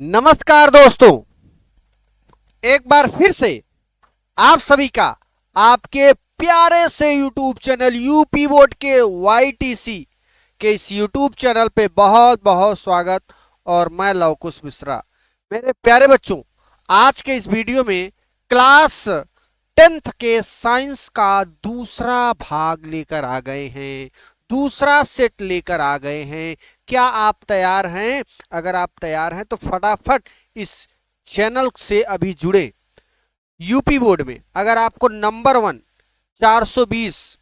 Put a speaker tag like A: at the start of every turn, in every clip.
A: नमस्कार दोस्तों, एक बार फिर से आप सभी का आपके प्यारे से YouTube चैनल यूपी बोर्ड के YTC के इस YouTube चैनल पे बहुत बहुत स्वागत। और मैं लवकुश मिश्रा। मेरे प्यारे बच्चों, आज के इस वीडियो में क्लास 10th के साइंस का दूसरा भाग लेकर आ गए हैं, दूसरा सेट लेकर आ गए हैं। क्या आप तैयार हैं? अगर आप तैयार हैं तो फटाफट इस चैनल से अभी जुड़े। यूपी बोर्ड में अगर आपको नंबर 1 420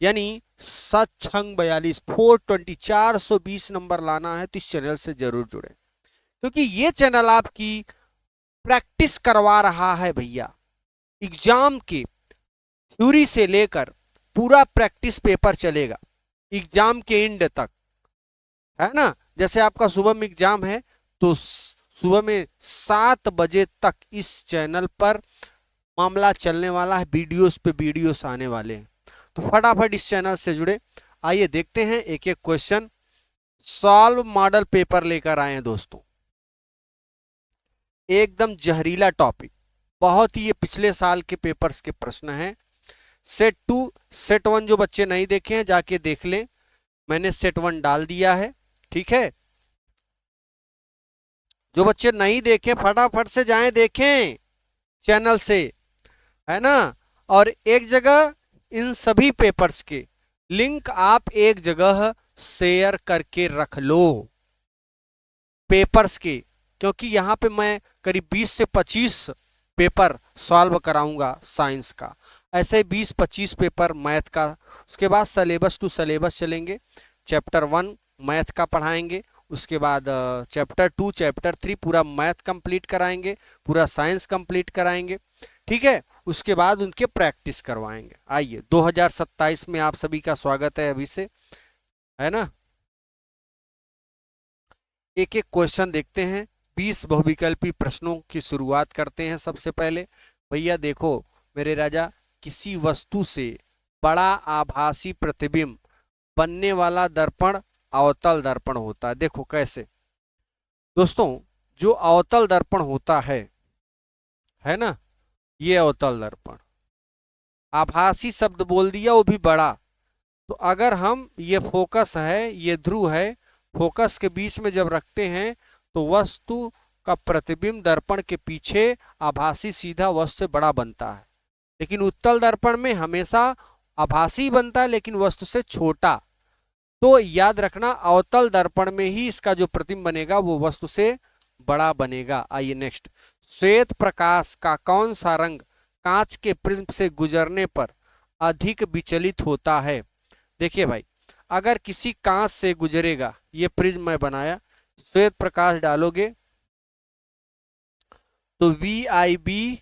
A: यानी 7×42 420 420 नंबर लाना है तो इस चैनल से जरूर जुड़े, क्योंकि ये चैनल आपकी प्रैक्टिस करवा रहा है भैया। एग्जाम के थ्योरी से लेकर पूरा प्रैक्टिस पेपर चलेगा एग्जाम के एंड तक, है ना। जैसे आपका सुबह में एग्जाम है तो सुबह में 7 बजे तक इस चैनल पर मामला चलने वाला है, वीडियोस पे वीडियोस आने वाले हैं। तो फटाफट इस चैनल से जुड़े। आइए देखते हैं एक एक क्वेश्चन। सॉल्व मॉडल पेपर लेकर आए हैं दोस्तों, एकदम जहरीला टॉपिक, बहुत ही ये पिछले साल के पेपर्स के प्रश्न हैं। सेट 2 सेट 1 जो बच्चे नहीं देखे हैं जाके देख लें, मैंने सेट 1 डाल दिया है, ठीक है। जो बच्चे नहीं देखे फटाफट से जाएं देखें चैनल से, है ना। और एक जगह इन सभी पेपर्स के लिंक आप एक जगह शेयर करके रख लो पेपर्स के, क्योंकि यहाँ पे मैं करीब 20 से 25 पेपर सॉल्व कराऊंगा साइंस का, ऐसे 20-25 पेपर मैथ का। उसके बाद सिलेबस टू सिलेबस चलेंगे। चैप्टर 1 मैथ का पढ़ाएंगे, उसके बाद चैप्टर 2 चैप्टर 3 पूरा मैथ कंप्लीट कराएंगे, पूरा साइंस कंप्लीट कराएंगे, ठीक है। उसके बाद उनके प्रैक्टिस करवाएंगे। आइए 2027 में आप सभी का स्वागत है अभी से, है ना। एक एक क्वेश्चन देखते हैं। 20 बहुविकल्पी प्रश्नों की शुरुआत करते हैं। सबसे पहले भैया देखो मेरे राजा, किसी वस्तु से बड़ा आभासी प्रतिबिंब बनने वाला दर्पण अवतल दर्पण होता है। देखो कैसे दोस्तों, जो अवतल दर्पण होता है ना, ये अवतल दर्पण, आभासी शब्द बोल दिया वो भी बड़ा। तो अगर हम ये फोकस है, ये ध्रुव है, फोकस के बीच में जब रखते हैं तो वस्तु का प्रतिबिंब दर्पण के पीछे आभासी सीधा वस्तु से बड़ा बनता है। लेकिन उत्तल दर्पण में हमेशा आभासी बनता है लेकिन वस्तु से छोटा। तो याद रखना अवतल दर्पण में ही इसका जो प्रतिबिंब बनेगा वो वस्तु से बड़ा बनेगा। आइए नेक्स्ट, श्वेत प्रकाश का कौन सा रंग कांच के प्रिज्म से गुजरने पर अधिक विचलित होता है? देखिए भाई, अगर किसी कांच से गुजरेगा, ये प्रिज्म मैं बनाया, श्वेत प्रकाश डालोगे तो VIB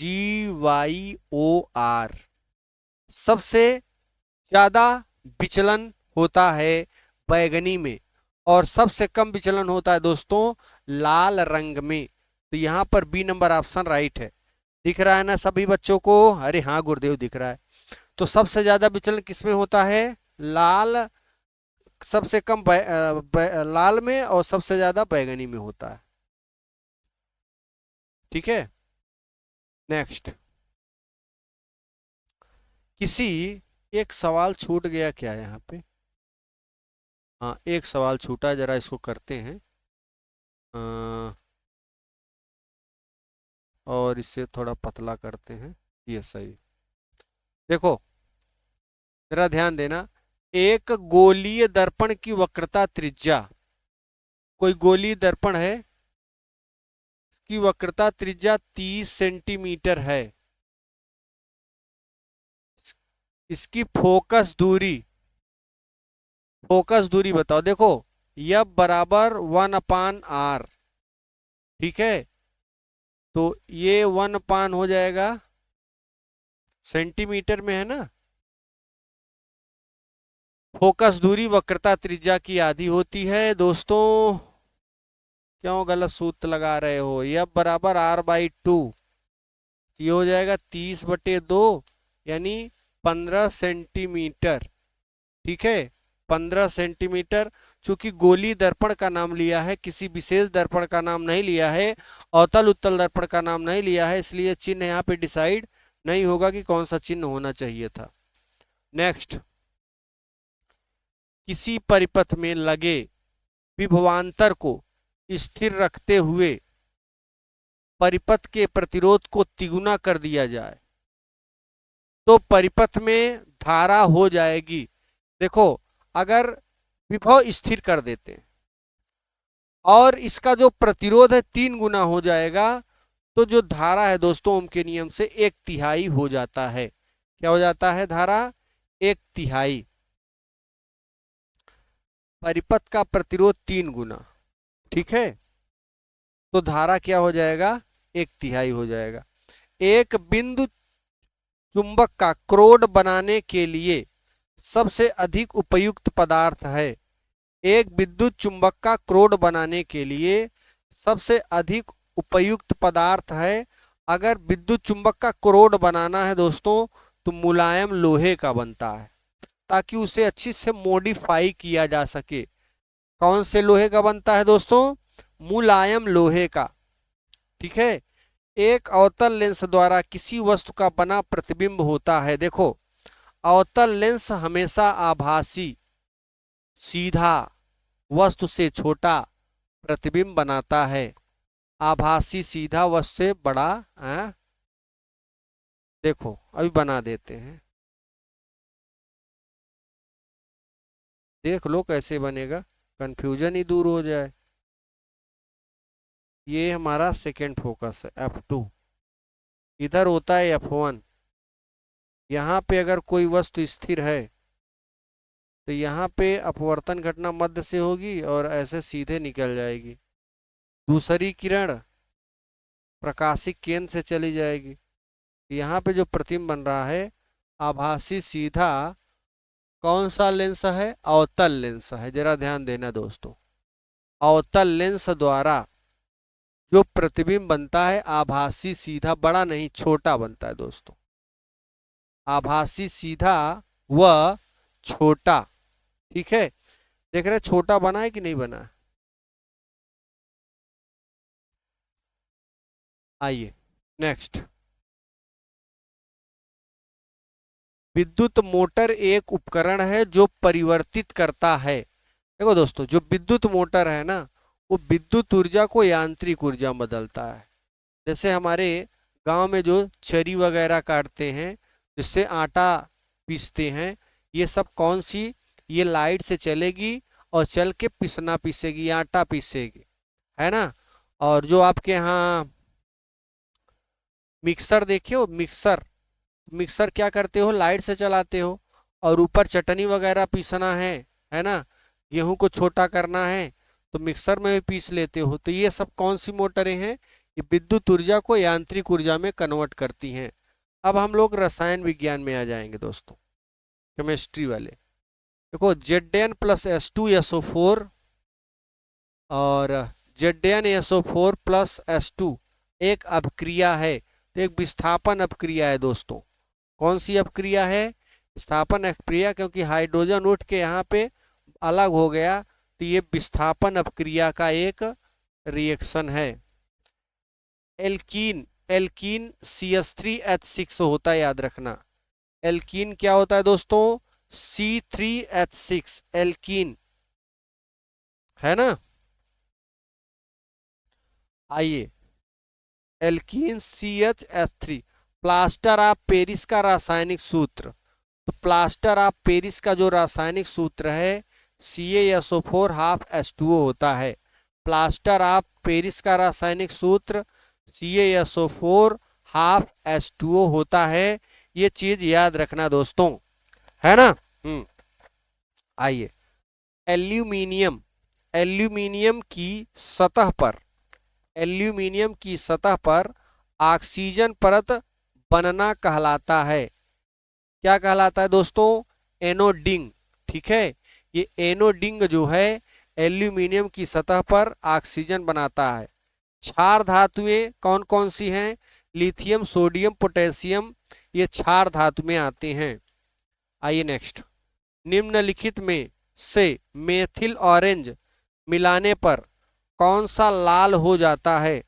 A: GYOR सबसे ज्यादा विचलन होता है बैगनी में, और सबसे कम विचलन होता है दोस्तों लाल रंग में। तो यहाँ पर बी नंबर ऑप्शन राइट है। दिख रहा है ना सभी बच्चों को? अरे हाँ गुरुदेव दिख रहा है। तो सबसे ज्यादा विचलन किसमें होता है? लाल, सबसे कम लाल में, और सबसे ज्यादा बैगनी में होता है, ठीक है। नेक्स्ट, किसी, एक सवाल छूट गया क्या यहाँ पे? हाँ एक सवाल छूटा, जरा इसको करते हैं और इससे थोड़ा पतला करते हैं, ये सही। देखो जरा ध्यान देना, एक गोलीय दर्पण की वक्रता त्रिज्या, कोई गोलीय दर्पण है, इसकी वक्रता त्रिज्या 30 सेंटीमीटर है। इसकी फोकस दूरी बताओ। देखो F बराबर 1/r, ठीक है। तो ये 1 हो जाएगा सेंटीमीटर में, है ना। फोकस दूरी वक्रता त्रिज्या की आधी होती है दोस्तों। क्यों गलत सूत्र लगा रहे हो? F बराबर r/2, ये हो जाएगा 30/2 यानी 15 सेंटीमीटर, ठीक है। 15 सेंटीमीटर। चूंकि गोली दर्पण का नाम लिया है, किसी विशेष दर्पण का नाम नहीं लिया है, अवतल उत्तल दर्पण का नाम नहीं लिया है, इसलिए चिन्ह यहाँ पे डिसाइड नहीं होगा कि कौन सा चिन्ह होना चाहिए था। नेक्स्ट, किसी परिपथ में लगे विभवांतर को स्थिर रखते हुए परिपथ के प्रतिरोध को तिगुना कर दिया जाए तो परिपथ में धारा हो जाएगी। देखो, अगर विभव स्थिर कर देते हैं और इसका जो प्रतिरोध है 3 गुना हो जाएगा, तो जो धारा है दोस्तों ओम के नियम से 1/3 हो जाता है। क्या हो जाता है? धारा 1/3। परिपथ का प्रतिरोध 3 गुना, ठीक है, तो धारा क्या हो जाएगा? 1/3 हो जाएगा। एक बिंदु चुंबक का क्रोड बनाने के लिए सबसे अधिक उपयुक्त पदार्थ है। एक विद्युत चुंबक का क्रोड बनाने के लिए सबसे अधिक उपयुक्त पदार्थ है। अगर विद्युत चुंबक का क्रोड बनाना है दोस्तों तो मुलायम लोहे का बनता है, ताकि उसे अच्छी से मॉडिफाई किया जा सके। कौन से लोहे का बनता है दोस्तों? मुलायम लोहे का, ठीक है। एक अवतल लेंस द्वारा किसी वस्तु का बना प्रतिबिंब होता है। देखो, अवतल लेंस हमेशा आभासी सीधा वस्तु से छोटा प्रतिबिंब बनाता है। आभासी सीधा वस्तु से बड़ा है? देखो, अभी बना देते हैं, देख लो कैसे बनेगा, कंफ्यूजन ही दूर हो जाए। ये हमारा सेकेंड फोकस है F2, इधर होता है F1। यहाँ पे अगर कोई वस्तु स्थिर है तो यहाँ पे अपवर्तन घटना मध्य से होगी और ऐसे सीधे निकल जाएगी। दूसरी किरण प्रकाशिक केंद्र से चली जाएगी। यहाँ पे जो प्रतिबिंब बन रहा है आभासी सीधा, कौन सा लेंस है? अवतल लेंस है। जरा ध्यान देना दोस्तों, अवतल लेंस द्वारा जो प्रतिबिंब बनता है आभासी सीधा, बड़ा नहीं छोटा बनता है दोस्तों। आभासी सीधा व छोटा, ठीक है। देख रहे छोटा बना है कि नहीं बना? आइए नेक्स्ट, विद्युत मोटर एक उपकरण है जो परिवर्तित करता है। देखो दोस्तों, जो विद्युत मोटर है ना, वो विद्युत ऊर्जा को यांत्रिक ऊर्जा में बदलता है। जैसे हमारे गांव में जो चरी वगैरह काटते हैं, जिससे आटा पीसते हैं, ये सब कौन सी? ये लाइट से चलेगी और चल के पिसना पीसेगी, आटा पीसेगी, है ना। और जो आपके यहाँ मिक्सर देखे हो, मिक्सर क्या करते हो? लाइट से चलाते हो। और ऊपर चटनी वगैरह पीसना है ना, गेहूं को छोटा करना है तो मिक्सर में भी पीस लेते हो। तो ये सब कौन सी मोटरें हैं? ये विद्युत ऊर्जा को यांत्रिक ऊर्जा में कन्वर्ट करती हैं। अब हम लोग रसायन विज्ञान में आ जाएंगे दोस्तों, केमिस्ट्री वाले। देखो, Zn+S2SO4 और ZnSO4+S2 एक अभिक्रिया है, तो एक विस्थापन अभिक्रिया है दोस्तों। कौन सी अभिक्रिया है? विस्थापन अभिक्रिया, क्योंकि हाइड्रोजन उठ के यहाँ पे अलग हो गया, तो ये विस्थापन अभिक्रिया का एक रिएक्शन है। एल्कीन CH3H6 होता है, याद रखना। एल्कीन क्या होता है दोस्तों? C3H6 एल्कीन, है ना। आइए, alkene CH3। Plaster of Paris का रासायनिक सूत्र, तो प्लास्टर ऑफ पेरिस का जो रासायनिक सूत्र है CaSO4 होता है। प्लास्टर ऑफ पेरिस का रासायनिक सूत्र CaSO4 होता है। ये चीज याद रखना दोस्तों, है ना। आइए, एल्यूमिनियम की सतह पर ऑक्सीजन परत बनना कहलाता है। क्या कहलाता है दोस्तों? एनोडिंग, ठीक है। ये एनोडिंग जो है एल्यूमिनियम की सतह पर ऑक्सीजन बनाता है। क्षार धातुएं कौन कौन सी हैं? लिथियम, सोडियम, पोटेशियम, ये क्षार धातु में आते हैं। आइए नेक्स्ट, निम्नलिखित में से मेथिल ऑरेंज मिलाने पर कौन सा लाल हो जाता है?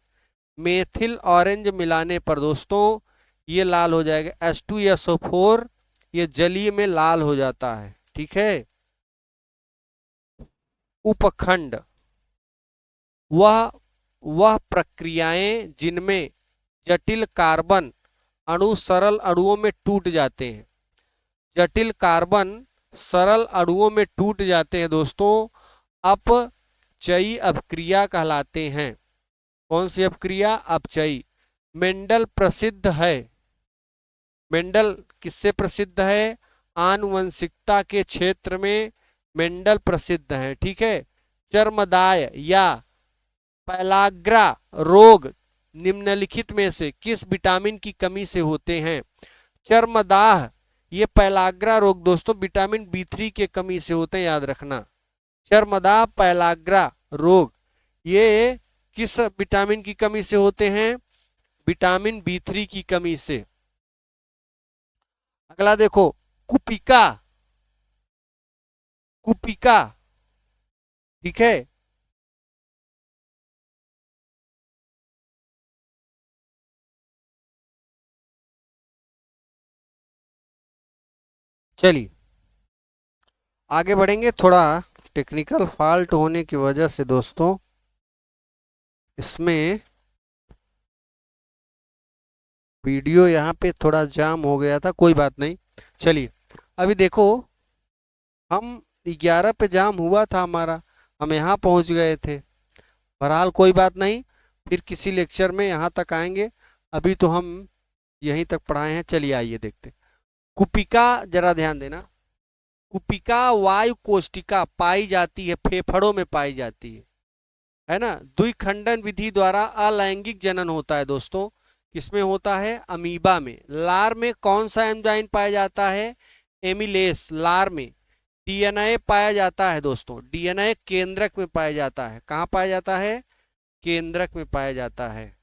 A: मेथिल ऑरेंज मिलाने पर दोस्तों ये लाल हो जाएगा H2SO4, ये जलीय में लाल हो जाता है। ठीक है। उपखंड वह वह प्रक्रियाएं जिनमें जटिल कार्बन अणु सरल अणुओं में टूट जाते हैं। जटिल कार्बन सरल अणुओं में टूट जाते हैं दोस्तों, अपचयी अभिक्रिया कहलाते हैं। कौन सी अभिक्रिया? अपचयी। मेंडल प्रसिद्ध है। मेंडल किससे प्रसिद्ध है? आनुवंशिकता के क्षेत्र में मेंडल प्रसिद्ध है। ठीक है। चर्मदाय या पैलाग्रा रोग निम्नलिखित में से किस विटामिन की कमी से होते हैं? चर्मदाह, ये पैलाग्रा रोग दोस्तों विटामिन B3 के कमी से होते हैं, याद रखना। चर्मदाह पैलाग्रा रोग ये किस विटामिन की कमी से होते हैं? विटामिन B3 की कमी से। अगला देखो, कुपिका। कुपिका, ठीक है। चलिए आगे बढ़ेंगे। थोड़ा टेक्निकल फॉल्ट होने की वजह से दोस्तों इसमें वीडियो यहाँ पे थोड़ा जाम हो गया था, कोई बात नहीं। चलिए अभी देखो, हम 11 पे जाम हुआ था हमारा, हम यहाँ पहुँच गए थे। बहरहाल कोई बात नहीं, फिर किसी लेक्चर में यहाँ तक आएंगे। अभी तो हम यहीं तक पढ़ाए हैं। चलिए आइए देखते। कुपिका, जरा ध्यान देना। कुपिका वायु कोष्टिका पाई जाती है, फेफड़ों में पाई जाती है ना। द्विखंडन विधि द्वारा अलैंगिक जनन होता है दोस्तों। किसमें होता है? अमीबा में। लार में कौन सा एंजाइम पाया जाता है? एमिलेस। लार में डीएनए पाया जाता है दोस्तों, डीएनए केंद्रक में पाया जाता है। कहाँ पाया जाता है? केंद्रक में पाया जाता है,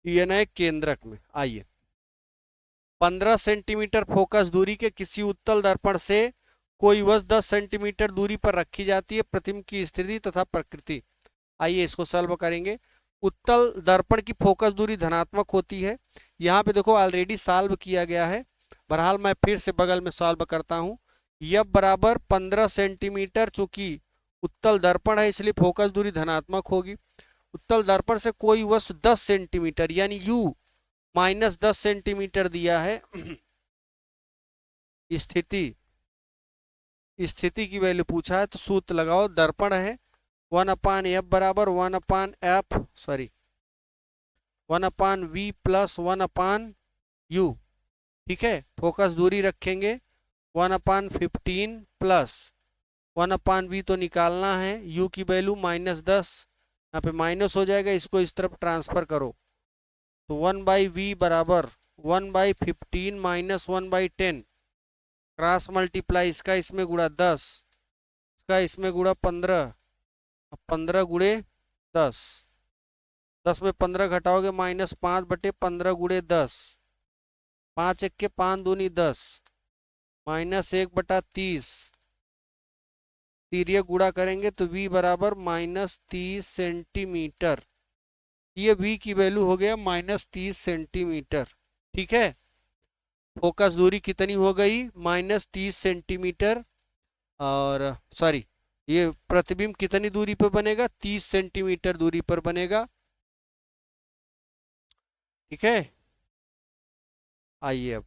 A: डीएनए केंद्रक में। आइए, 15 सेंटीमीटर फोकस दूरी के किसी उत्तल दर्पण से कोई वस्तु 10 सेंटीमीटर दूरी पर रखी जाती है। प्रतिबिंब की स्थिति तथा प्रकृति। आइए इसको सॉल्व करेंगे। उत्तल दर्पण की फोकस दूरी धनात्मक होती है। यहाँ पे देखो ऑलरेडी सॉल्व किया गया है, बहरहाल मैं फिर से बगल में सॉल्व करता हूँ। यह बराबर 15 सेंटीमीटर, चूंकि उत्तल दर्पण है इसलिए फोकस दूरी धनात्मक होगी। उत्तल दर्पण से कोई वस्तु 10 सेंटीमीटर यानी U माइनस 10 सेंटीमीटर दिया है। स्थिति की वैल्यू पूछा है तो सूत्र लगाओ। दर्पण है 1/F बराबर 1/V प्लस 1/U। ठीक है। फोकस दूरी रखेंगे 1/15 प्लस 1/V तो निकालना है। U की वैल्यू -10, यहाँ पे माइनस हो जाएगा, इसको इस तरफ ट्रांसफर करो तो 1/V बराबर 1/15 माइनस 1/10, क्रॉस मल्टीप्लाई इसका इसमें गुणा 10, इसका इसमें गुणा 15, 15 गुणे 10, 10 में 15 घटाओगे -5/15 गुणे 10, 5 1 के 5 दूनी 10, -1/30, तिर्यक गुणा करेंगे तो V बराबर -30 सेंटीमीटर। ये V की वैल्यू हो गया -30 सेंटीमीटर। ठीक है। फोकस दूरी कितनी हो गई? -30 सेंटीमीटर। और सॉरी, ये प्रतिबिंब कितनी दूरी पर बनेगा? 30 सेंटीमीटर दूरी पर बनेगा। ठीक है। आइए अब,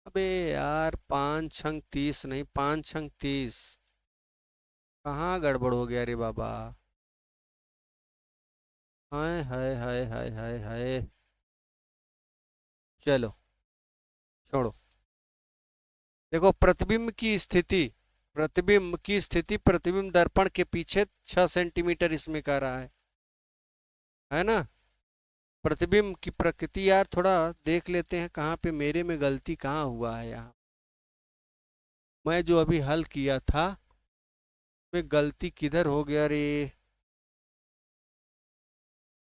A: अबे यार 5×30 नहीं, 5×30 कहाँ गड़बड़ हो गया रे बाबा। हाय हाय हाय हाय हाय हाय, चलो छोड़ो। देखो प्रतिबिंब दर्पण के पीछे 6 सेंटीमीटर इसमें कह रहा है ना। प्रतिबिंब की प्रकृति यार थोड़ा देख लेते हैं, कहाँ पे मेरे में गलती कहाँ हुआ है। यहाँ मैं जो अभी हल किया था में गलती किधर हो गया रे।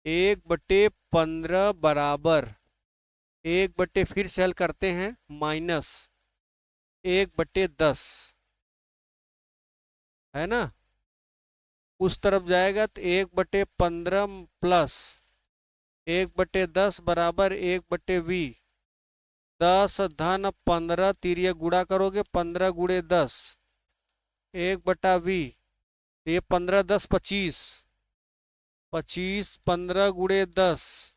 A: 1/15 बराबर 1/, फिर से हल करते हैं, -1/10 है ना। उस तरफ जाएगा तो 1/15 प्लस 1/10 बराबर 1/20। 10 धन 15 तिरिया गुणा करोगे 15 गुणे 10 1/20। ये 15 10 25, 25 15 गुणे 10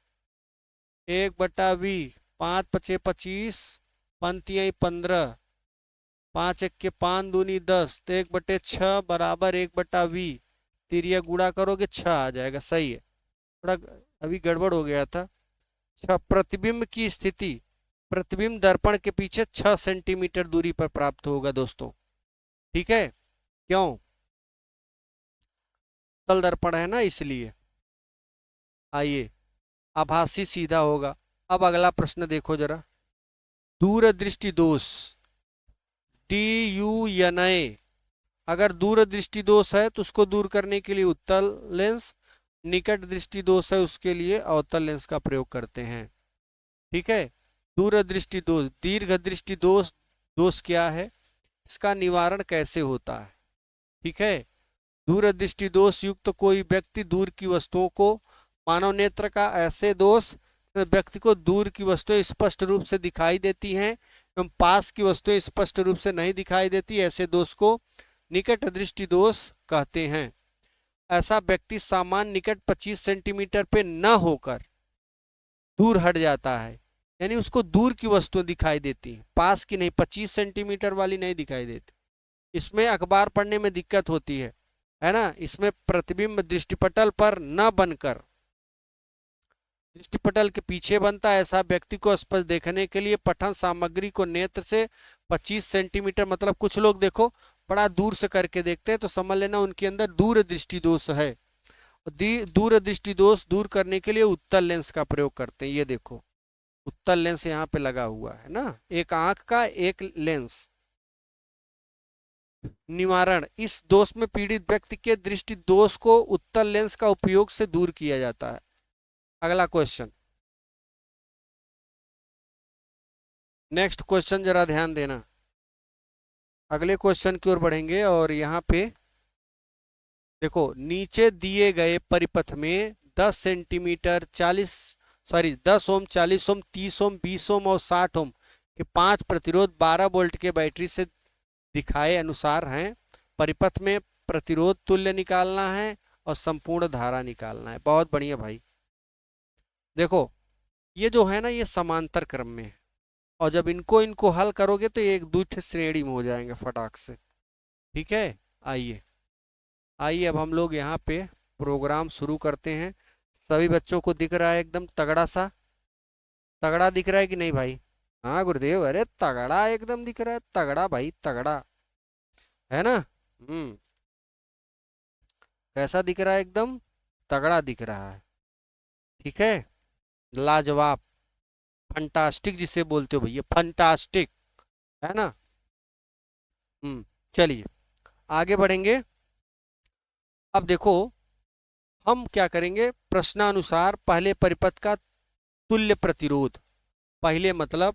A: 1/20। 5 5 25, 15, 5 1 के 5 दूनी 10, तो 1/6 बराबर 1/20। तिरिया गुणा करोगे 6 आ जाएगा, सही है। थोड़ा अभी गड़बड़ हो गया था। 6 प्रतिबिंब की स्थिति प्रतिबिंब दर्पण के पीछे 6 सेंटीमीटर दूरी पर प्राप्त होगा दोस्तों, ठीक है। क्यों? तल दर्पण है ना, इसलिए। आइए, आभासी सीधा होगा। अब अगला प्रश्न देखो जरा। दूरदृष्टि दोष DUNA, अगर दूरदृष्टि दोष है तो उसको दूर करने के लिए उत्तल लेंस, निकट दृष्टि दोष है उसके लिए अवतल लेंस का प्रयोग करते हैं, ठीक है। दूरदृष्टि दोष, दीर्घ दृष्टि दोष क्या है, इसका निवारण कैसे होता है, ठीक है। दूरदृष्टि दोष युक्त कोई व्यक्ति दूर की वस्तुओं को, मानव नेत्र का ऐसे दोष व्यक्ति को दूर की वस्तुएं स्पष्ट रूप से दिखाई देती हैं एवं पास की वस्तुएं स्पष्ट रूप से नहीं दिखाई देती, ऐसे दोष को निकट दृष्टि दोष कहते हैं। ऐसा व्यक्ति सामान्य निकट 25 सेंटीमीटर पे न होकर दूर हट जाता है, यानी उसको दूर की वस्तुएं दिखाई देती हैं, पास की नहीं, 25 सेंटीमीटर वाली नहीं दिखाई देती। इसमें अखबार पढ़ने में दिक्कत होती है ना। इसमें प्रतिबिंब दृष्टिपटल पर न बनकर दृष्टिपटल के पीछे बनता है। ऐसा व्यक्ति को स्पष्ट देखने के लिए पठन सामग्री को नेत्र से 25 सेंटीमीटर, मतलब कुछ लोग देखो बड़ा दूर से करके देखते हैं तो समझ लेना उनके अंदर दूर दृष्टि दोष है। दूर दृष्टि दोष दूर करने के लिए उत्तल लेंस का प्रयोग करते हैं। ये देखो उत्तल लेंस यहाँ पे लगा हुआ है ना, एक आंख का एक लेंस। निवारण, इस दोष में पीड़ित व्यक्ति के दृष्टि दोष को उत्तल लेंस का उपयोग से दूर किया जाता है। अगला क्वेश्चन, नेक्स्ट क्वेश्चन जरा ध्यान देना। अगले क्वेश्चन की ओर बढ़ेंगे और यहाँ पे देखो, नीचे दिए गए परिपथ में 10 सेंटीमीटर 10 ओम 40 ओम 30 ओम 20 ओम और 60 ओम के 5 प्रतिरोध 12 वोल्ट के बैटरी से दिखाए अनुसार हैं। परिपथ में प्रतिरोध तुल्य निकालना है और संपूर्ण धारा निकालना है। बहुत बढ़िया भाई। देखो ये जो है ना, ये समांतर क्रम में है और जब इनको हल करोगे तो ये एक दूसरे श्रेणी में हो जाएंगे फटाक से, ठीक है। आइए अब हम लोग यहाँ पे प्रोग्राम शुरू करते हैं। सभी बच्चों को दिख रहा है एकदम तगड़ा सा, तगड़ा दिख रहा है कि नहीं भाई? हाँ गुरुदेव, अरे तगड़ा एकदम दिख रहा है, तगड़ा भाई तगड़ा, है ना। कैसा दिख रहा है? एकदम तगड़ा दिख रहा है, ठीक है। लाजवाब, फंटास्टिक जिसे बोलते हो भैया, फंटास्टिक, है ना। चलिए आगे बढ़ेंगे। अब देखो हम क्या करेंगे, प्रश्नानुसार पहले परिपथ का तुल्य प्रतिरोध, पहले मतलब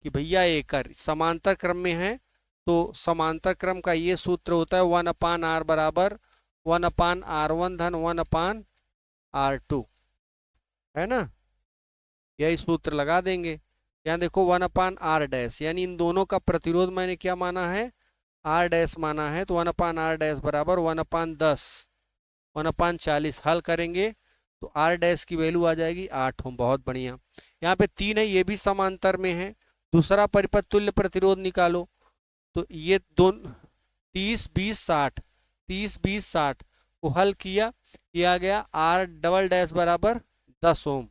A: कि भैया एक समांतर क्रम में है तो समांतर क्रम का ये सूत्र होता है 1/r बराबर 1/r1 धन 1/r2, है ना। यही सूत्र लगा देंगे। यहाँ देखो 1/r डैश, यानी इन दोनों का प्रतिरोध मैंने क्या माना है, r डैश माना है, तो 1/r डैश बराबर 1/10 1/40। हल करेंगे तो r डैश की वैल्यू आ जाएगी 8 ओम। बहुत बढ़िया। यहाँ पे 3 है, ये भी समांतर में है। दूसरा परिपथ तुल्य प्रतिरोध निकालो, तो ये दोनों 30 20 60 30 20 60 को हल किया, ये आ गया r डबल डैश बराबर 10 ओम।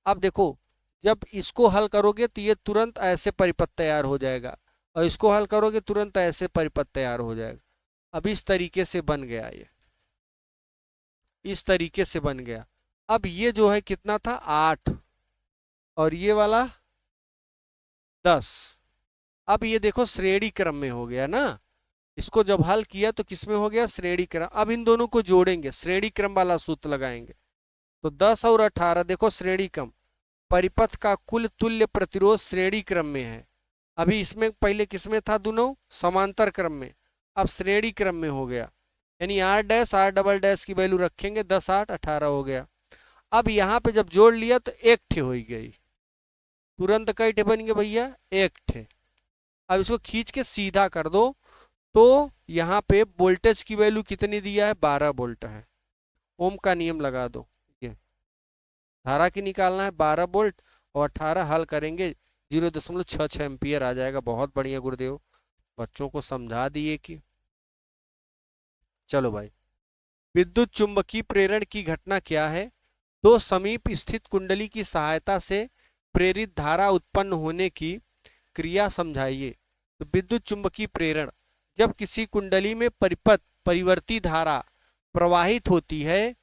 A: अब देखो जब इसको हल करोगे तो ये तुरंत ऐसे परिपथ तैयार हो जाएगा और इसको हल करोगे तुरंत ऐसे परिपथ तैयार हो जाएगा। अब इस तरीके से बन गया, ये इस तरीके से बन गया। अब ये जो है कितना था 8 और ये वाला 10। अब ये देखो श्रेणी क्रम में हो गया ना, इसको जब हल किया तो किसमें हो गया, श्रेणी क्रम। अब इन दोनों को जोड़ेंगे, श्रेणी क्रम वाला सूत्र लगाएंगे, तो 10 और 18 देखो श्रेणी क्रम, परिपथ का कुल तुल्य प्रतिरोध श्रेणी क्रम में है। अभी इसमें पहले किसमें था, दोनों समांतर क्रम में, अब श्रेणी क्रम में हो गया। यानी R dash R double dash की वैल्यू रखेंगे, 10 8 18 हो गया। अब यहाँ पे जब जोड़ लिया तो एक ठे हो गई, तुरंत कई ठे बन गए भैया, एक ठे। अब इसको खींच के सीधा कर दो तो यहाँ पे वोल्टेज की वैल्यू कितनी दिया है, 12 वोल्ट है। ओम का नियम लगा दो, ये धारा की निकालना है 12 वोल्ट और 18 हल करेंगे 0.66 एम्पियर आ जाएगा। बहुत बढ़िया गुरुदेव, बच्चों को समझा दिए कि। चलो भाई, विद्युत चुंबकीय प्रेरण की घटना क्या है। दो समीप स्थित कुंडली की सहायता से प्रेरित धारा उत्पन्न होने की क्रिया समझाइए। तो विद्युत चुंबकीय प्रेरण, जब किसी कुंडली में परिपथ परिवर्ती धारा प्रवाहित होती है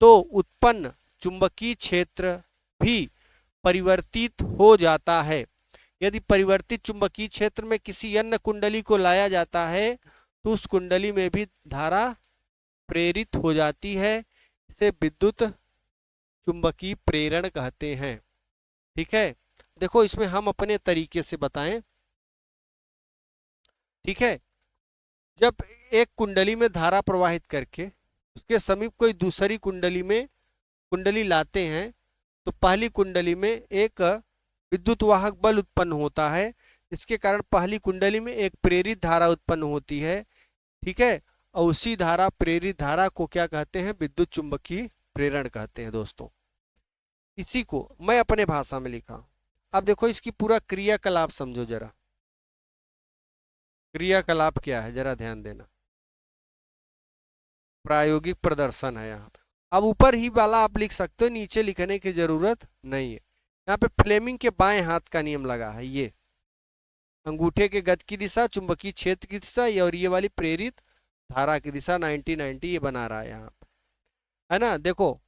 A: तो उत्पन्न चुंबकीय क्षेत्र भी परिवर्तित हो जाता है। यदि परिवर्तित चुंबकीय क्षेत्र में किसी अन्य कुंडली को लाया जाता है तो उस कुंडली में भी धारा प्रेरित हो जाती है। इसे विद्युत चुंबकीय प्रेरण कहते हैं। ठीक है, देखो इसमें हम अपने तरीके से बताएं। ठीक है, जब एक कुंडली में धारा प्रवाहित करके उसके समीप कोई दूसरी कुंडली लाते हैं तो पहली कुंडली में एक विद्युत वाहक बल उत्पन्न होता है, जिसके कारण पहली कुंडली में एक प्रेरित धारा उत्पन्न होती है। ठीक है, और उसी धारा प्रेरित धारा को क्या कहते हैं, विद्युत चुंबकीय प्रेरण कहते हैं दोस्तों। इसी को मैं अपने भाषा में लिखा। अब देखो इसकी पूरा क्रियाकलाप समझो जरा। क्रियाकलाप क्या है जरा ध्यान देना, प्रायोगिक प्रदर्शन है यहाँ पे। अब ऊपर ही वाला आप लिख सकते हो, नीचे लिखने की जरूरत नहीं है। यहाँ पे फ्लेमिंग के बाएं हाथ का नियम लगा है, ये अंगूठे के गति की दिशा, चुंबकीय क्षेत्र की दिशा, और ये वाली प्रेरित धारा की दिशा 90-90 ये बना रहा है यहाँ पे, है ना। देखो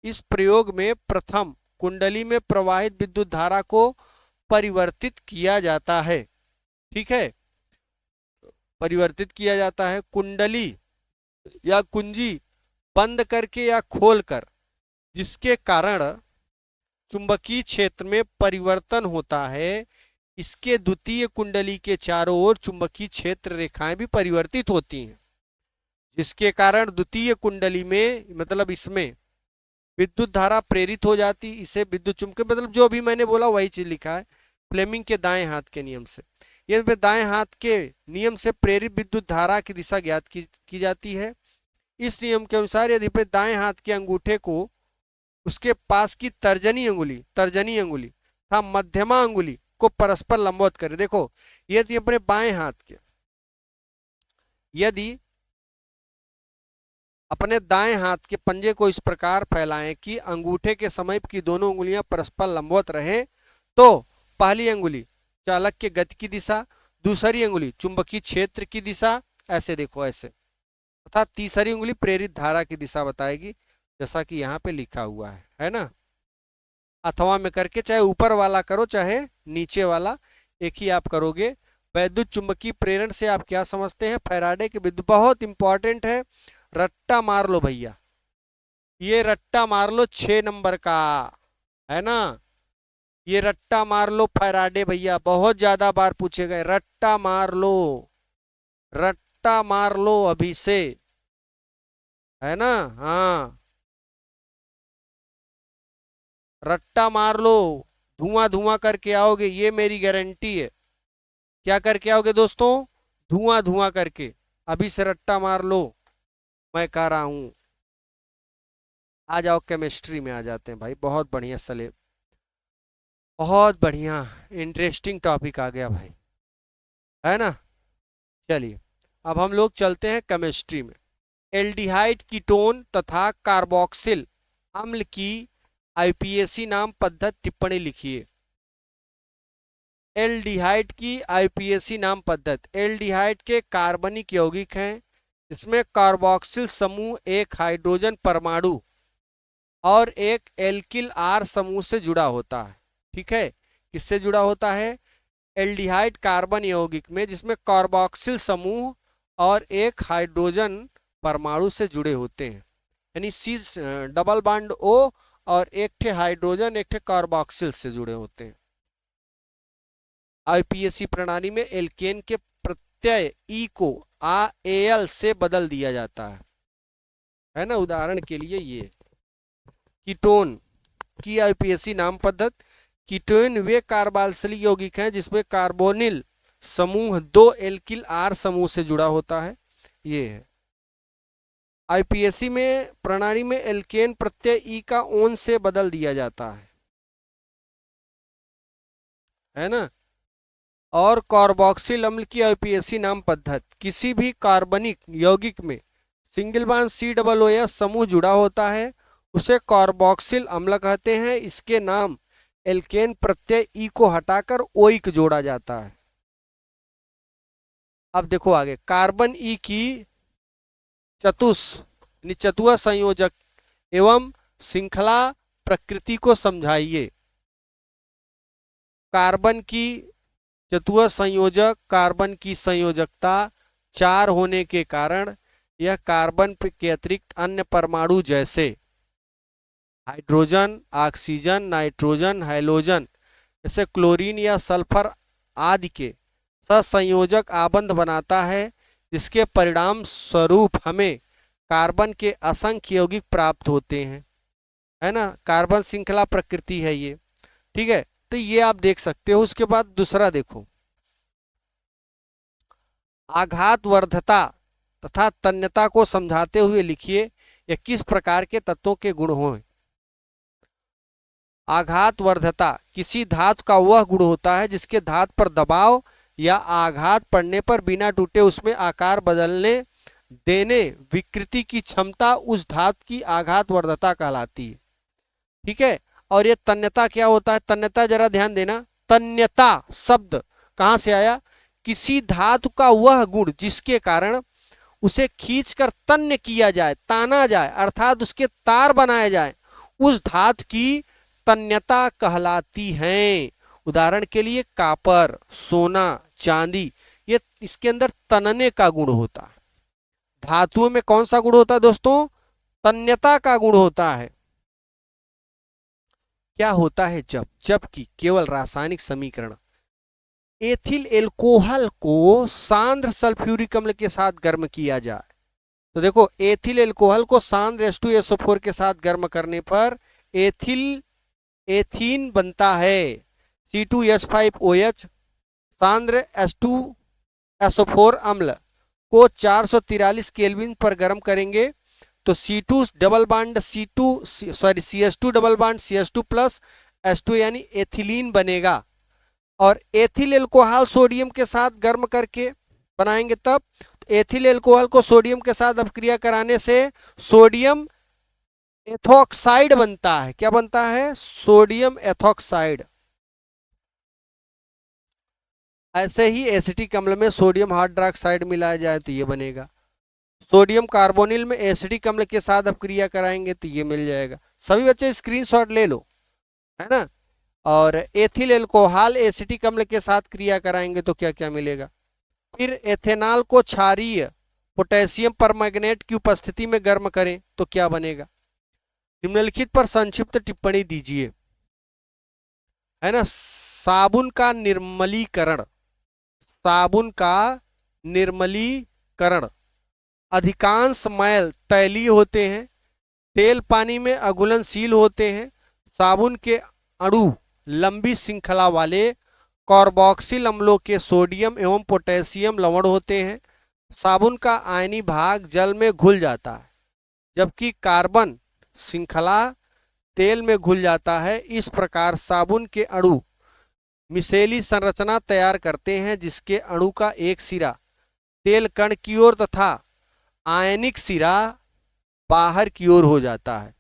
A: इस प्रयोग में प्रथम कुंडली में प्रवाहित विद्युत धारा को परिवर्तित किया जाता है। ठीक है, परिवर्तित किया जाता है। कुंडली या कुंजी बंद करके या खोलकर, जिसके कारण चुंबकीय क्षेत्र में परिवर्तन होता है। इसके द्वितीय कुंडली के चारों ओर चुंबकीय क्षेत्र रेखाएं भी परिवर्तित होती हैं, जिसके कारण द्वितीय कुंडली में मतलब इसमें विद्युत धारा प्रेरित हो जाती। इसे विद्युत चुंबकीय, मतलब जो भी मैंने बोला वही चीज लिखा है, फ्लेमिंग के दाएं हाथ के नियम से। ये दाएं हाथ के नियम से प्रेरित विद्युत धारा की दिशा ज्ञात की जाती है। इस नियम के अनुसार यदि पे दाएं हाथ के अंगूठे को उसके पास की तर्जनी अंगुली था मध्यमा अंगुली को परस्पर लंबवत करें। देखो यदि अपने बाएं हाथ के, यदि अपने दाएं हाथ के पंजे को इस प्रकार फैलाएं कि अंगूठे के समीप की दोनों उंगलियां परस्पर लंबवत रहे, तो पहली अंगुली चालक के गति की दिशा, दूसरी अंगुली चुंबकीय क्षेत्र की दिशा, ऐसे देखो ऐसे, तथा तीसरी उंगली प्रेरित धारा की दिशा बताएगी, जैसा कि यहाँ पे लिखा हुआ है ना। अथवा में करके, चाहे ऊपर वाला करो चाहे नीचे वाला, एक ही आप करोगे। वैद्युत चुंबकीय प्रेरण से आप क्या समझते हैं, फैराडे के विद्युत, बहुत इंपॉर्टेंट है, रट्टा मार लो भैया, ये रट्टा मार लो 6 नंबर का, है ना। ये रट्टा मार लो फैराडे भैया, बहुत ज्यादा बार पूछे गए, रट्टा मार लो अभी से, है ना। हाँ रट्टा मार लो, धुआं करके आओगे, ये मेरी गारंटी है। क्या करके आओगे दोस्तों, धुआं करके, अभी से रट्टा मार लो, मैं कह रहा हूं। आ जाओ केमिस्ट्री में आ जाते हैं भाई, बहुत बढ़िया सले, बहुत बढ़िया इंटरेस्टिंग टॉपिक आ गया भाई, है ना। चलिए अब हम लोग चलते हैं केमिस्ट्री में। एल्डिहाइड कीटोन तथा कार्बोक्सिल अम्ल की आईपीएसी नाम पद्धति टिप्पणी लिखिए। एल्डिहाइड की आईपीएसी नाम पद्धति, एल्डिहाइड के कार्बनिक यौगिक हैं, इसमें कार्बोक्सिल समूह एक हाइड्रोजन परमाणु और एक एल्किल आर समूह से जुड़ा होता है। ठीक है, किससे जुड़ा होता है, एल्डिहाइड कार्बन यौगिक में, जिसमें कार्बोक्सिल समूह और एक हाइड्रोजन परमाणु से जुड़े होते हैं, यानी C डबल बॉन्ड O और एक ठे हाइड्रोजन एक ठे कार्बोक्सिल से जुड़े होते हैं। आईपीएसी प्रणाली में एल्केन के प्रत्यय ई को एल से बदल दिया जाता है ना। उदाहरण के लिए ये कीटोन की आईपीएसी नाम पद्धति। कीटोन वे कार्बोक्सिलिक यौगिक हैं जिसमें कार्बोनिल समूह 2 एल्किल आर समूह से जुड़ा होता है। ये है आईपीएसी में प्रणाली में एल्केन प्रत्यय ई का ओन से बदल दिया जाता है ना। और कार्बोक्सिल अम्ल की आईपीएसी नाम पद्धति। किसी भी कार्बनिक यौगिक में सिंगल बॉन्ड COOS समूह जुड़ा होता है उसे कार्बोक्सिल अम्ल कहते हैं। इसके नाम एल्केन प्रत्यय ई को हटाकर ओइक जोड़ा जाता है। अब देखो आगे, कार्बन ई की चतुआ संयोजक एवं श्रृंखला प्रकृति को समझाइए। कार्बन की चतुआ संयोजक, कार्बन की संयोजकता 4 होने के कारण यह कार्बन के अतिरिक्त अन्य परमाणु जैसे हाइड्रोजन, ऑक्सीजन, नाइट्रोजन, हैलोजन जैसे क्लोरीन या सल्फर आदि के सहसंयोजक आबंध बनाता है, जिसके परिणाम स्वरूप हमें कार्बन के असंख्य यौगिक प्राप्त होते हैं, है ना। कार्बन श्रृंखला प्रकृति है ये, ठीक है। तो ये आप देख सकते हो। उसके बाद दूसरा देखो, आघात वर्धता तथा तन्यता को समझाते हुए लिखिए यह किस प्रकार के तत्वों के गुण हों। आघात वर्धता किसी धातु का वह गुण होता है जिसके धातु पर दबाव या आघात पड़ने पर बिना टूटे उसमें आकार बदलने देने विकृति की क्षमता उस धातु की आघात वर्धता कहलाती है, ठीक है। और ये तन्यता क्या होता है? तन्यता जरा ध्यान देना, तन्यता शब्द कहाँ से आया? किसी धातु का वह गुण जिसके कारण उसे खींचकर तन्य किया जाए, ताना जाए, अर्थात उसके तार बनाए जाए, उस धातु की तन्यता कहलाती है। उदाहरण के लिए कापर, सोना, चांदी, ये इसके अंदर तनने का गुण होता है। धातुओं में कौन सा गुण होता है दोस्तों? तन्यता का गुण होता है। क्या होता है जबकि केवल रासायनिक समीकरण एथिल एल्कोहल को सांद्र सल्फ्यूरिक अम्ल के साथ गर्म किया जाए, तो देखो एथिल एल्कोहल को सांद्र H2SO4 के साथ गर्म करने पर एथीन बनता है, C2H5OH। सांद्र H2SO4 अम्ल को 443 केल्विन पर गर्म करेंगे तो CH2 double bond CH2 plus H2 यानी एथिलीन बनेगा। और एथिल एल्कोहल सोडियम के साथ गर्म करके बनाएंगे तब एथिल एल्कोहल को सोडियम के साथ अपक्रिया कराने से सोडियम एथोक्साइड बनता है। क्या बनता है? Sodium ethoxide. ऐसे ही एसिटिक अम्ल में सोडियम हाइड्रोक्साइड मिलाया जाए तो ये बनेगा। सोडियम कार्बोनिल में एसिटिक अम्ल के साथ अपक्रिया कराएंगे तो ये मिल जाएगा। सभी बच्चे स्क्रीनशॉट ले लो, है ना। और एथिल एल्कोहल एसिटिक अम्ल के साथ क्रिया कराएंगे तो क्या क्या मिलेगा। फिर एथेनॉल को क्षारीय पोटेशियम परमैंगनेट की उपस्थिति में गर्म करें तो क्या बनेगा। निम्नलिखित पर संक्षिप्त टिप्पणी दीजिए, है ना। साबुन का निर्मलीकरण अधिकांश मैल तैलीय होते हैं, तेल पानी में अघुलनशील होते हैं। साबुन के अणु लंबी श्रृंखला वाले कार्बोक्सिल अम्लों के सोडियम एवं पोटेशियम लवण होते हैं। साबुन का आयनी भाग जल में घुल जाता है जबकि कार्बन श्रृंखला तेल में घुल जाता है। इस प्रकार साबुन के अणु मिसेली संरचना तैयार करते हैं जिसके अणु का एक सिरा तेल कण की ओर तथा आयनिक सिरा बाहर की ओर हो जाता है।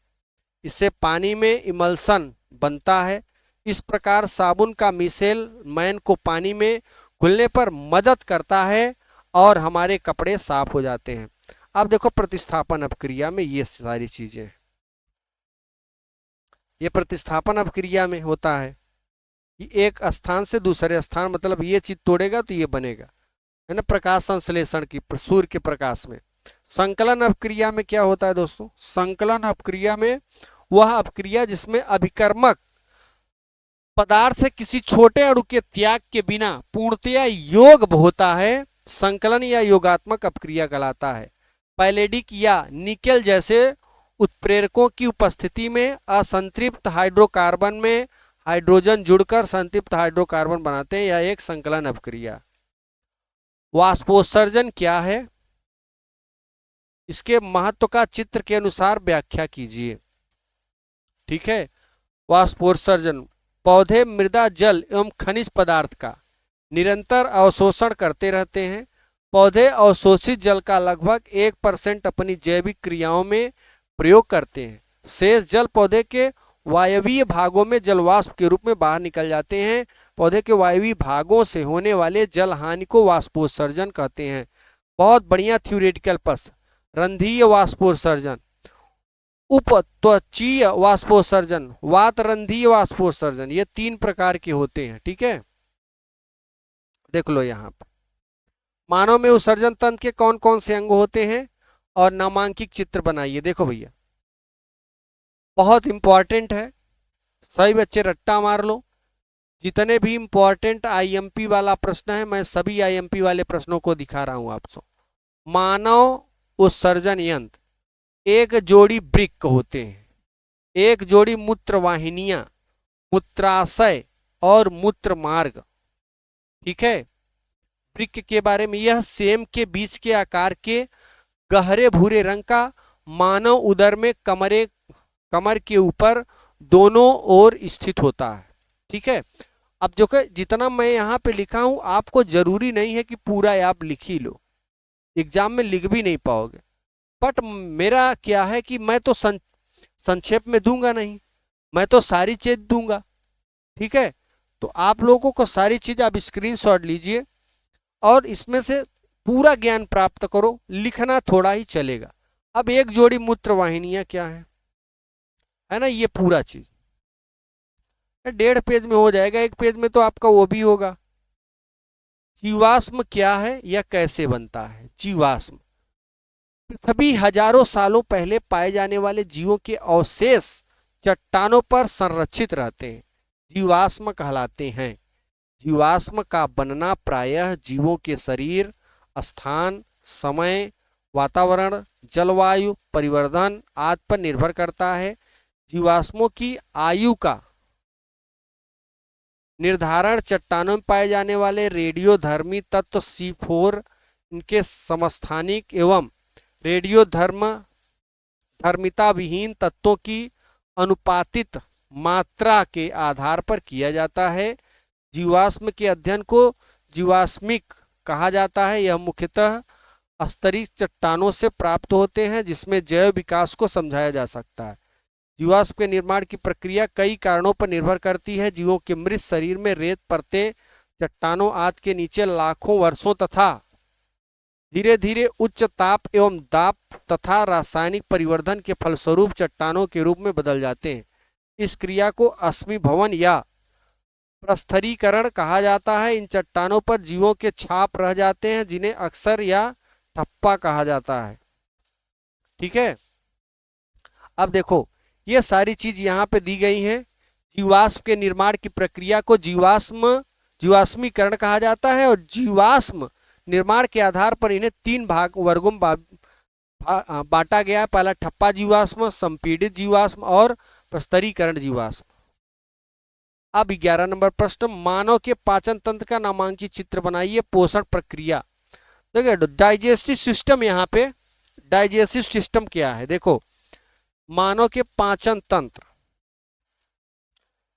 A: इससे पानी में इमल्सन बनता है। इस प्रकार साबुन का मिसेल मैन को पानी में घुलने पर मदद करता है और हमारे कपड़े साफ हो जाते हैं। अब देखो प्रतिस्थापन अपक्रिया में ये सारी चीजें, ये प्रतिस्थापन अपक्रिया में होता है। एक स्थान से दूसरे स्थान, मतलब ये चीज तोड़ेगा तो ये बनेगा, है ना। प्रकाश संश्लेषण की सूर्य के प्रकाश में। संकलन अपक्रिया में क्या होता है दोस्तों? संकलन अपक्रिया में वह अपक्रिया जिसमें अभिकर्मक पदार्थ से किसी छोटे अणु के त्याग के बिना पूर्णतया योग होता है, संकलन या योगात्मक अपक्रिया कहलाता है। पैलेडिक या निकेल जैसे उत्प्रेरकों की उपस्थिति में असंतृप्त हाइड्रोकार्बन में हाइड्रोजन जुड़कर संतृप्त हाइड्रोकार्बन बनाते हैं, यह एक संकलन अपक्रिया। वाष्पोत्सर्जन क्या है, इसके महत्व का चित्र के अनुसार व्याख्या कीजिए। ठीक है, वाष्पोत्सर्जन पौधे मृदा जल एवं खनिज पदार्थ का निरंतर अवशोषण करते रहते हैं। पौधे अवशोषित जल का लगभग 1% अपनी जैविक क्रियाओं में प्रयोग करते हैं। शेष जल पौधे के वायवीय भागों में जलवाष्प के रूप में बाहर निकल जाते हैं। पौधे के वायवीय भागों से होने वाले जल हानि को वाष्पोत्सर्जन कहते हैं। बहुत बढ़िया थ्योरेटिकल प्रश्न। रंध्रीय वाष्पोत्सर्जन, उपत्वचीय वाष्पोत्सर्जन, वातरंध्रीय वाष्पोत्सर्जन, ये 3 प्रकार के होते हैं। ठीक है, देख लो यहाँ पर मानव में उत्सर्जन तंत्र के कौन कौन से अंग होते हैं और नामांकित चित्र बनाइए। देखो भैया, बहुत इंपॉर्टेंट है, सही बच्चे रट्टा मार लो। जितने भी इंपॉर्टेंट आईएमपी वाला प्रश्न है, मैं सभी आईएमपी वाले प्रश्नों को दिखा रहा हूं आपको। मानव उत्सर्जन यंत्र, एक जोड़ी वृक्क होते हैं, एक जोड़ी मूत्र वाहिनियां, मूत्राशय और मूत्र मार्ग। ठीक है, वृक्क के बारे में, यह सेम के बीच के आकार के गहरे भूरे रंग का मानव उदर में कमर के ऊपर दोनों ओर स्थित होता है। ठीक है, अब जो कि जितना मैं यहाँ पे लिखा हूं आपको जरूरी नहीं है कि पूरा आप लिख ही लो, एग्जाम में लिख भी नहीं पाओगे। बट मेरा क्या है कि मैं तो संक्षेप में दूंगा नहीं, मैं तो सारी चीज दूंगा। ठीक है, तो आप लोगों को सारी चीज आप स्क्रीनशॉट लीजिए और इसमें से पूरा ज्ञान प्राप्त करो, लिखना थोड़ा ही चलेगा। अब एक जोड़ी मूत्र वाहिनियां क्या है ना, ये पूरा चीज 1.5 पेज में हो जाएगा, 1 पेज में तो आपका वो भी होगा। जीवाश्म क्या है या कैसे बनता है? जीवाश्म पृथ्वी हजारों सालों पहले पाए जाने वाले जीवों के अवशेष चट्टानों पर संरक्षित रहते हैं, जीवाश्म कहलाते हैं। जीवाश्म का बनना प्रायः जीवों के शरीर, स्थान, समय, वातावरण, जलवायु परिवर्तन आदि पर निर्भर करता है। जीवाश्मों की आयु का निर्धारण चट्टानों में पाए जाने वाले रेडियोधर्मी तत्व C4, इनके समस्थानिक एवं रेडियोधर्मिता विहीन तत्वों की अनुपातित मात्रा के आधार पर किया जाता है। जीवाश्म के अध्ययन को जीवाश्मिक कहा जाता है। यह मुख्यतः स्तरीय चट्टानों से प्राप्त होते हैं जिसमें जैव विकास को समझाया जा सकता है। जीवाश्म के निर्माण की प्रक्रिया कई कारणों पर निर्भर करती है। जीवों के मृत शरीर में रेत परतें चट्टानों आदि के नीचे लाखों वर्षों तथा धीरे धीरे उच्च ताप एवं दाब तथा रासायनिक परिवर्तन के फलस्वरूप चट्टानों के रूप में बदल जाते हैं। इस क्रिया को अश्मीभवन या प्रस्तरीकरण कहा जाता है। इन चट्टानों पर जीवों के छाप रह जाते हैं जिन्हें अक्सर या ठप्पा कहा जाता है। ठीक है, अब देखो ये सारी चीज यहाँ पे दी गई हैं। जीवाश्म के निर्माण की प्रक्रिया को जीवाश्मीकरण कहा जाता है और जीवाश्म निर्माण के आधार पर इन्हें 3 वर्गों में बांटा गया है। पहला ठप्पा जीवाश्म, संपीड़ित जीवाश्म और प्रस्तरीकरण जीवाश्म। अब 11 नंबर प्रश्न, मानव के पाचन तंत्र का नामांकित चित्र बनाइए। पोषण प्रक्रिया, देखिए डाइजेस्टिव सिस्टम, यहाँ पे डाइजेस्टिव सिस्टम क्या है, देखो मानव के पाचन तंत्र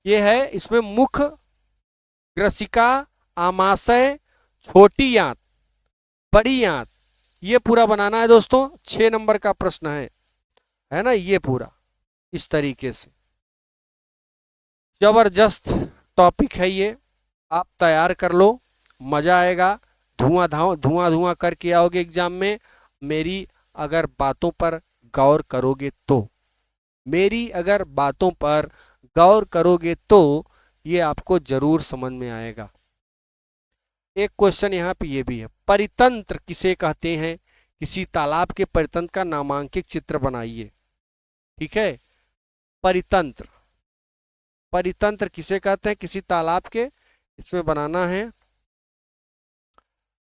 A: ये है, इसमें मुख, ग्रसिका, आमाशय, छोटी आंत, बड़ी आंत, ये पूरा बनाना है दोस्तों। 6 नंबर का प्रश्न है ना, ये पूरा इस तरीके से जबरदस्त टॉपिक है ये, आप तैयार कर लो, मजा आएगा। धुआं करके आओगे एग्जाम में। मेरी अगर बातों पर गौर करोगे तो, ये आपको जरूर समझ में आएगा। एक क्वेश्चन यहाँ पे ये भी है, परितंत्र किसे कहते हैं? किसी तालाब के परितंत्र का नामांकित चित्र बनाइए। ठीक है, परितंत्र। परितंत्र किसे कहते हैं? किसी तालाब के इसमें बनाना है।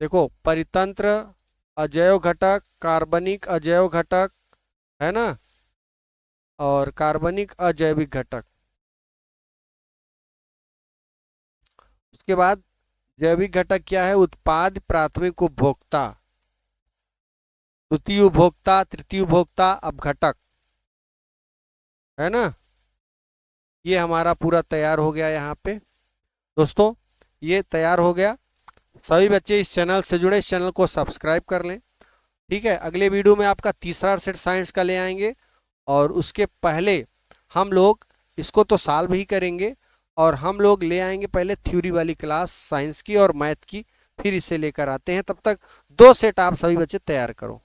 A: देखो, परितंत्र अजैव घटक, कार्बनिक अजैव घटक, है ना, और कार्बनिक अजैविक घटक। उसके बाद जैविक घटक क्या है? उत्पाद, प्राथमिक उपभोक्ता, द्वितीय उपभोक्ता, तृतीय उपभोक्ता, अपघटक, है ना। ये हमारा पूरा तैयार हो गया यहाँ पे दोस्तों, ये तैयार हो गया। सभी बच्चे इस चैनल से जुड़े, इस चैनल को सब्सक्राइब कर लें। ठीक है, अगले वीडियो में आपका तीसरा सेट साइंस का ले आएंगे, और उसके पहले हम लोग इसको तो सॉल्व ही करेंगे, और हम लोग ले आएंगे पहले थ्योरी वाली क्लास साइंस की और मैथ की, फिर इसे लेकर आते हैं। तब तक 2 सेट आप सभी बच्चे तैयार करो।